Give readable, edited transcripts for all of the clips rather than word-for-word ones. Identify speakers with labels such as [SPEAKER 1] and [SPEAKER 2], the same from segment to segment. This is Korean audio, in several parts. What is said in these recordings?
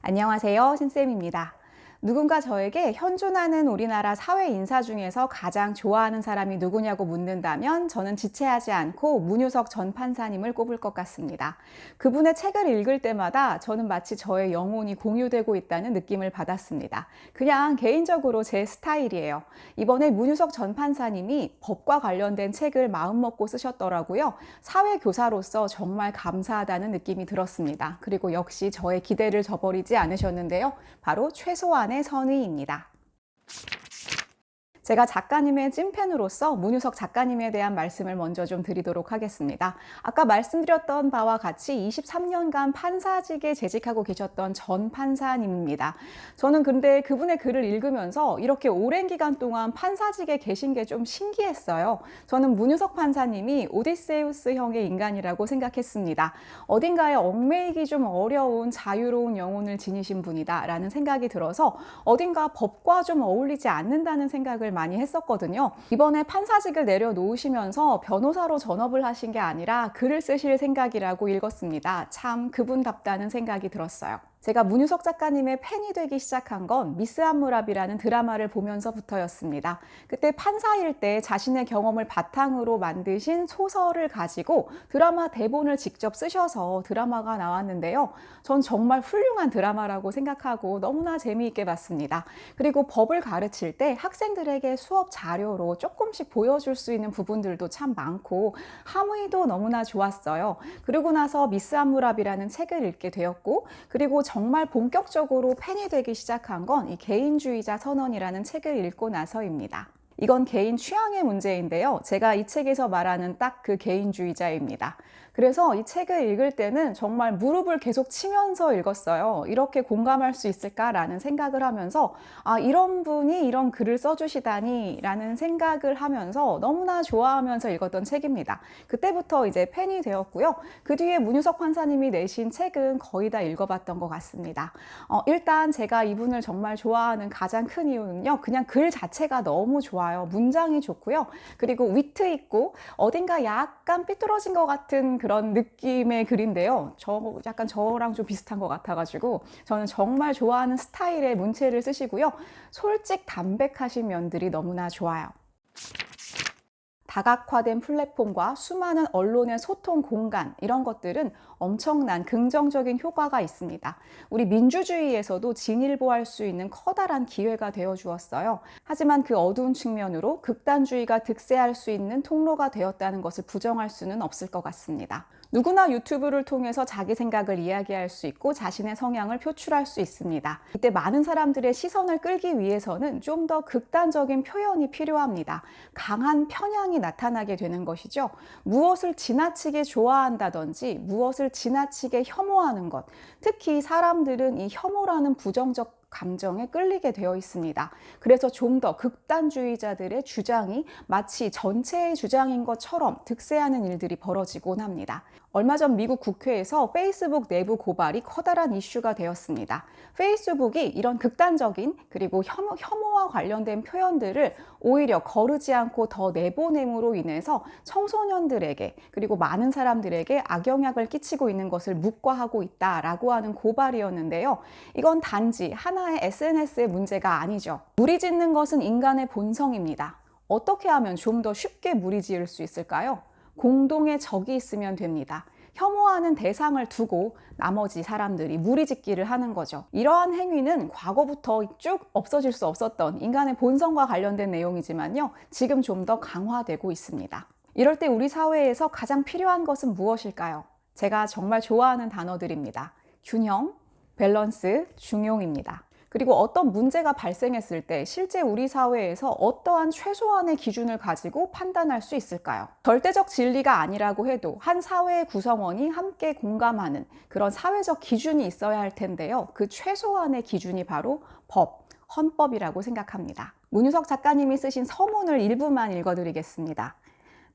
[SPEAKER 1] 안녕하세요, 신쌤입니다. 누군가 저에게 현존하는 우리나라 사회 인사 중에서 가장 좋아하는 사람이 누구냐고 묻는다면 저는 지체하지 않고 문유석 전 판사님을 꼽을 것 같습니다. 그분의 책을 읽을 때마다 저는 마치 저의 영혼이 공유되고 있다는 느낌을 받았습니다. 그냥 개인적으로 제 스타일이에요. 이번에 문유석 전 판사님이 법과 관련된 책을 마음먹고 쓰셨더라고요. 사회교사로서 정말 감사하다는 느낌이 들었습니다. 그리고 역시 저의 기대를 저버리지 않으셨는데요. 바로 최소한의 선의입니다. 제가 작가님의 찐팬으로서 문유석 작가님에 대한 말씀을 먼저 좀 드리도록 하겠습니다. 아까 말씀드렸던 바와 같이 23년간 판사직에 재직하고 계셨던 전 판사님입니다. 저는 근데 그분의 글을 읽으면서 이렇게 오랜 기간 동안 판사직에 계신 게 좀 신기했어요. 저는 문유석 판사님이 오디세우스형의 인간이라고 생각했습니다. 어딘가에 얽매이기 좀 어려운 자유로운 영혼을 지니신 분이다라는 생각이 들어서 어딘가 법과 좀 어울리지 않는다는 생각을 많이 했었거든요. 이번에 판사직을 내려놓으시면서 변호사로 전업을 하신 게 아니라 글을 쓰실 생각이라고 읽었습니다. 참 그분답다는 생각이 들었어요. 제가 문유석 작가님의 팬이 되기 시작한 건 미스 함무라비라는 드라마를 보면서부터였습니다. 그때 판사일 때 자신의 경험을 바탕으로 만드신 소설을 가지고 드라마 대본을 직접 쓰셔서 드라마가 나왔는데요. 전 정말 훌륭한 드라마라고 생각하고 너무나 재미있게 봤습니다. 그리고 법을 가르칠 때 학생들에게 수업 자료로 조금씩 보여줄 수 있는 부분들도 참 많고 함의도 너무나 좋았어요. 그러고 나서 미스 함무라비라는 책을 읽게 되었고, 그리고 정말 본격적으로 팬이 되기 시작한 건 이 개인주의자 선언이라는 책을 읽고 나서입니다. 이건 개인 취향의 문제인데요. 제가 이 책에서 말하는 딱 그 개인주의자입니다. 그래서 이 책을 읽을 때는 정말 무릎을 계속 치면서 읽었어요. 이렇게 공감할 수 있을까라는 생각을 하면서 이런 분이 이런 글을 써주시다니 라는 생각을 하면서 너무나 좋아하면서 읽었던 책입니다. 그때부터 이제 팬이 되었고요. 그 뒤에 문유석 판사님이 내신 책은 거의 다 읽어봤던 것 같습니다. 일단 제가 이분을 정말 좋아하는 가장 큰 이유는요. 그냥 글 자체가 너무 좋아요. 문장이 좋고요. 그리고 위트 있고 어딘가 약간 삐뚤어진 것 같은 그런 느낌의 글인데요. 약간 저랑 좀 비슷한 것 같아가지고 저는 정말 좋아하는 스타일의 문체를 쓰시고요. 솔직 담백하신 면들이 너무나 좋아요. 다각화된 플랫폼과 수많은 언론의 소통 공간, 이런 것들은 엄청난 긍정적인 효과가 있습니다. 우리 민주주의에서도 진일보할 수 있는 커다란 기회가 되어 주었어요. 하지만 그 어두운 측면으로 극단주의가 득세할 수 있는 통로가 되었다는 것을 부정할 수는 없을 것 같습니다. 누구나 유튜브를 통해서 자기 생각을 이야기할 수 있고 자신의 성향을 표출할 수 있습니다. 이때 많은 사람들의 시선을 끌기 위해서는 좀 더 극단적인 표현이 필요합니다. 강한 편향이 나타나게 되는 것이죠. 무엇을 지나치게 좋아한다든지 무엇을 지나치게 혐오하는 것, 특히 사람들은 이 혐오라는 부정적 감정에 끌리게 되어 있습니다. 그래서 좀 더 극단주의자들의 주장이 마치 전체의 주장인 것처럼 득세하는 일들이 벌어지곤 합니다. 얼마 전 미국 국회에서 페이스북 내부 고발이 커다란 이슈가 되었습니다. 페이스북이 이런 극단적인 그리고 혐오와 관련된 표현들을 오히려 거르지 않고 더 내보냄으로 인해서 청소년들에게 그리고 많은 사람들에게 악영향을 끼치고 있는 것을 묵과하고 있다라고 하는 고발이었는데요. 이건 단지 하나의 SNS의 문제가 아니죠. 무리짓는 것은 인간의 본성입니다. 어떻게 하면 좀 더 쉽게 무리지을 수 있을까요? 공동의 적이 있으면 됩니다. 혐오하는 대상을 두고 나머지 사람들이 무리짓기를 하는 거죠. 이러한 행위는 과거부터 쭉 없어질 수 없었던 인간의 본성과 관련된 내용이지만요. 지금 좀 더 강화되고 있습니다. 이럴 때 우리 사회에서 가장 필요한 것은 무엇일까요? 제가 정말 좋아하는 단어들입니다. 균형, 밸런스, 중용입니다. 그리고 어떤 문제가 발생했을 때 실제 우리 사회에서 어떠한 최소한의 기준을 가지고 판단할 수 있을까요? 절대적 진리가 아니라고 해도 한 사회의 구성원이 함께 공감하는 그런 사회적 기준이 있어야 할 텐데요. 그 최소한의 기준이 바로 법, 헌법이라고 생각합니다. 문유석 작가님이 쓰신 서문을 일부만 읽어드리겠습니다.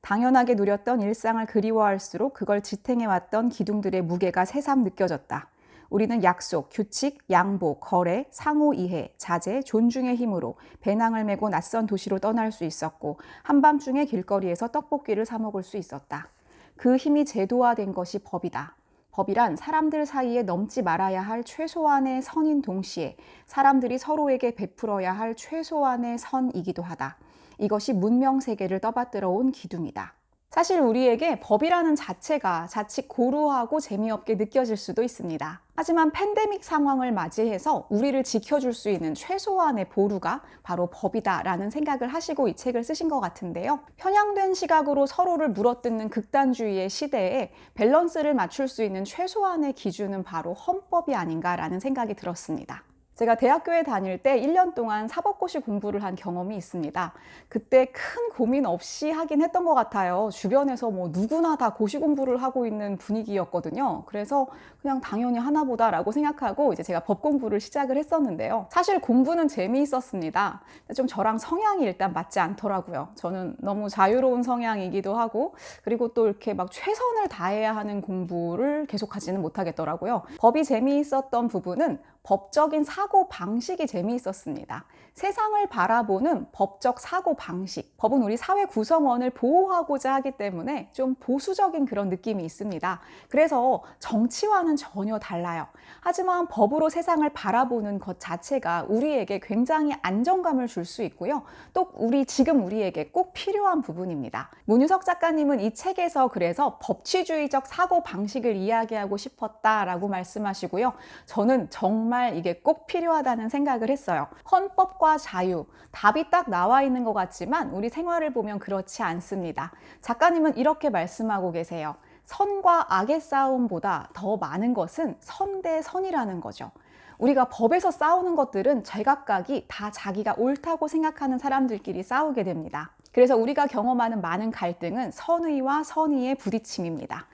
[SPEAKER 1] 당연하게 누렸던 일상을 그리워할수록 그걸 지탱해왔던 기둥들의 무게가 새삼 느껴졌다. 우리는 약속, 규칙, 양보, 거래, 상호 이해, 자제, 존중의 힘으로 배낭을 메고 낯선 도시로 떠날 수 있었고 한밤중에 길거리에서 떡볶이를 사 먹을 수 있었다. 그 힘이 제도화된 것이 법이다. 법이란 사람들 사이에 넘지 말아야 할 최소한의 선인 동시에 사람들이 서로에게 베풀어야 할 최소한의 선이기도 하다. 이것이 문명 세계를 떠받들어 온 기둥이다. 사실 우리에게 법이라는 자체가 자칫 고루하고 재미없게 느껴질 수도 있습니다. 하지만 팬데믹 상황을 맞이해서 우리를 지켜줄 수 있는 최소한의 보루가 바로 법이다라는 생각을 하시고 이 책을 쓰신 것 같은데요. 편향된 시각으로 서로를 물어뜯는 극단주의의 시대에 밸런스를 맞출 수 있는 최소한의 기준은 바로 헌법이 아닌가라는 생각이 들었습니다. 제가 대학교에 다닐 때 1년 동안 사법고시 공부를 한 경험이 있습니다. 그때 큰 고민 없이 하긴 했던 것 같아요. 주변에서 뭐 누구나 다 고시 공부를 하고 있는 분위기였거든요. 그래서 그냥 당연히 하나보다라고 생각하고 이제 제가 법 공부를 시작을 했었는데요. 사실 공부는 재미있었습니다. 좀 저랑 성향이 일단 맞지 않더라고요. 저는 너무 자유로운 성향이기도 하고, 그리고 또 이렇게 막 최선을 다해야 하는 공부를 계속하지는 못하겠더라고요. 법이 재미있었던 부분은 법적인 사고 방식이 재미있었습니다. 세상을 바라보는 법적 사고 방식. 법은 우리 사회 구성원을 보호하고자 하기 때문에 좀 보수적인 그런 느낌이 있습니다. 그래서 정치와는 전혀 달라요. 하지만 법으로 세상을 바라보는 것 자체가 우리에게 굉장히 안정감을 줄 수 있고요. 또 지금 우리에게 꼭 필요한 부분입니다. 문유석 작가님은 이 책에서 그래서 법치주의적 사고 방식을 이야기하고 싶었다라고 말씀하시고요. 저는 정말 이게 꼭 필요하다는 생각을 했어요. 헌법과 자유, 답이 딱 나와 있는 것 같지만 우리 생활을 보면 그렇지 않습니다. 작가님은 이렇게 말씀하고 계세요. 선과 악의 싸움보다 더 많은 것은 선 대 선이라는 거죠. 우리가 법에서 싸우는 것들은 제각각이 다 자기가 옳다고 생각하는 사람들끼리 싸우게 됩니다. 그래서 우리가 경험하는 많은 갈등은 선의와 선의의 부딪힘입니다.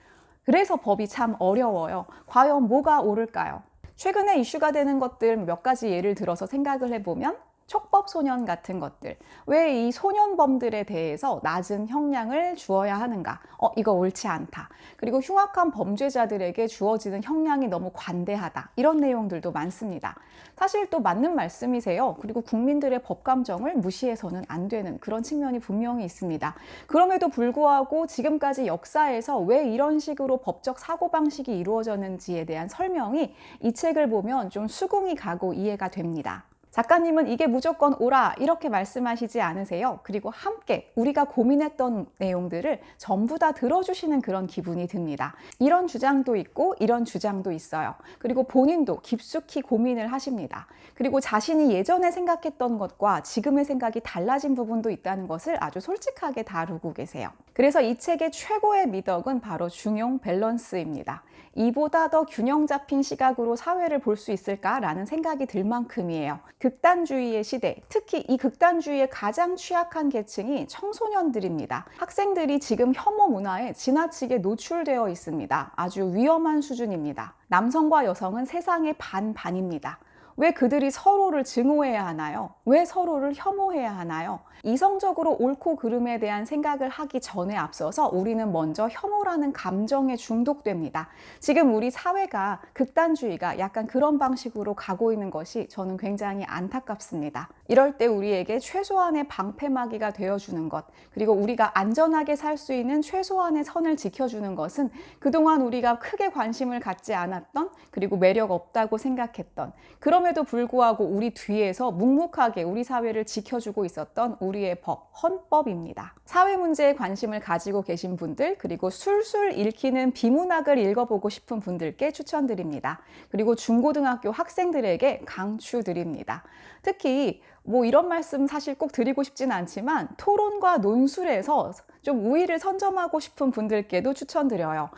[SPEAKER 1] 그래서 법이 참 어려워요. 과연 뭐가 옳을까요? 최근에 이슈가 되는 것들 몇 가지 예를 들어서 생각을 해보면 촉법 소년 같은 것들, 왜 이 소년범들에 대해서 낮은 형량을 주어야 하는가? 이거 옳지 않다. 그리고 흉악한 범죄자들에게 주어지는 형량이 너무 관대하다. 이런 내용들도 많습니다. 사실 또 맞는 말씀이세요. 그리고 국민들의 법 감정을 무시해서는 안 되는 그런 측면이 분명히 있습니다. 그럼에도 불구하고 지금까지 역사에서 왜 이런 식으로 법적 사고방식이 이루어졌는지에 대한 설명이 이 책을 보면 좀 수긍이 가고 이해가 됩니다. 작가님은 이게 무조건 옳아 이렇게 말씀하시지 않으세요. 그리고 함께 우리가 고민했던 내용들을 전부 다 들어주시는 그런 기분이 듭니다. 이런 주장도 있고 이런 주장도 있어요. 그리고 본인도 깊숙이 고민을 하십니다. 그리고 자신이 예전에 생각했던 것과 지금의 생각이 달라진 부분도 있다는 것을 아주 솔직하게 다루고 계세요. 그래서 이 책의 최고의 미덕은 바로 중용 밸런스입니다. 이보다 더 균형 잡힌 시각으로 사회를 볼 수 있을까라는 생각이 들 만큼이에요. 극단주의의 시대, 특히 이 극단주의의 가장 취약한 계층이 청소년들입니다. 학생들이 지금 혐오 문화에 지나치게 노출되어 있습니다. 아주 위험한 수준입니다. 남성과 여성은 세상의 반반입니다. 왜 그들이 서로를 증오해야 하나요? 왜 서로를 혐오해야 하나요? 이성적으로 옳고 그름에 대한 생각을 하기 전에 앞서서 우리는 먼저 혐오라는 감정에 중독됩니다. 지금 우리 사회가 극단주의가 약간 그런 방식으로 가고 있는 것이 저는 굉장히 안타깝습니다. 이럴 때 우리에게 최소한의 방패막이가 되어주는 것, 그리고 우리가 안전하게 살 수 있는 최소한의 선을 지켜주는 것은 그동안 우리가 크게 관심을 갖지 않았던, 그리고 매력 없다고 생각했던, 그럼에도 불구하고 우리 뒤에서 묵묵하게 우리 사회를 지켜주고 있었던 우리의 법, 헌법입니다. 사회 문제에 관심을 가지고 계신 분들, 그리고 술술 읽히는 비문학을 읽어보고 싶은 분들께 추천드립니다. 그리고 중고등학교 학생들에게 강추드립니다. 특히 이런 말씀 사실 꼭 드리고 싶진 않지만 토론과 논술에서 좀 우위를 선점하고 싶은 분들께도 추천드려요.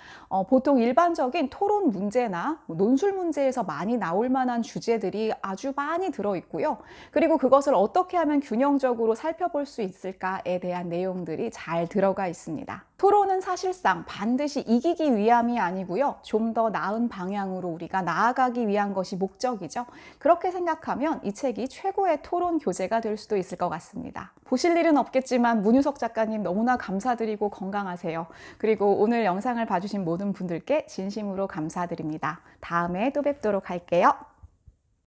[SPEAKER 1] 보통 일반적인 토론 문제나 논술 문제에서 많이 나올 만한 주제들이 아주 많이 들어있고요. 그리고 그것을 어떻게 하면 균형적으로 살펴볼 수 있을까에 대한 내용들이 잘 들어가 있습니다. 토론은 사실상 반드시 이기기 위함이 아니고요. 좀 더 나은 방향으로 우리가 나아가기 위한 것이 목적이죠. 그렇게 생각하면 이 책이 최고의 토론 교재가 될 수도 있을 것 같습니다. 보실 일은 없겠지만 문유석 작가님 너무나 감사드리고 건강하세요. 그리고 오늘 영상을 봐주신 모든 분들께 진심으로 감사드립니다. 다음에 또 뵙도록 할게요.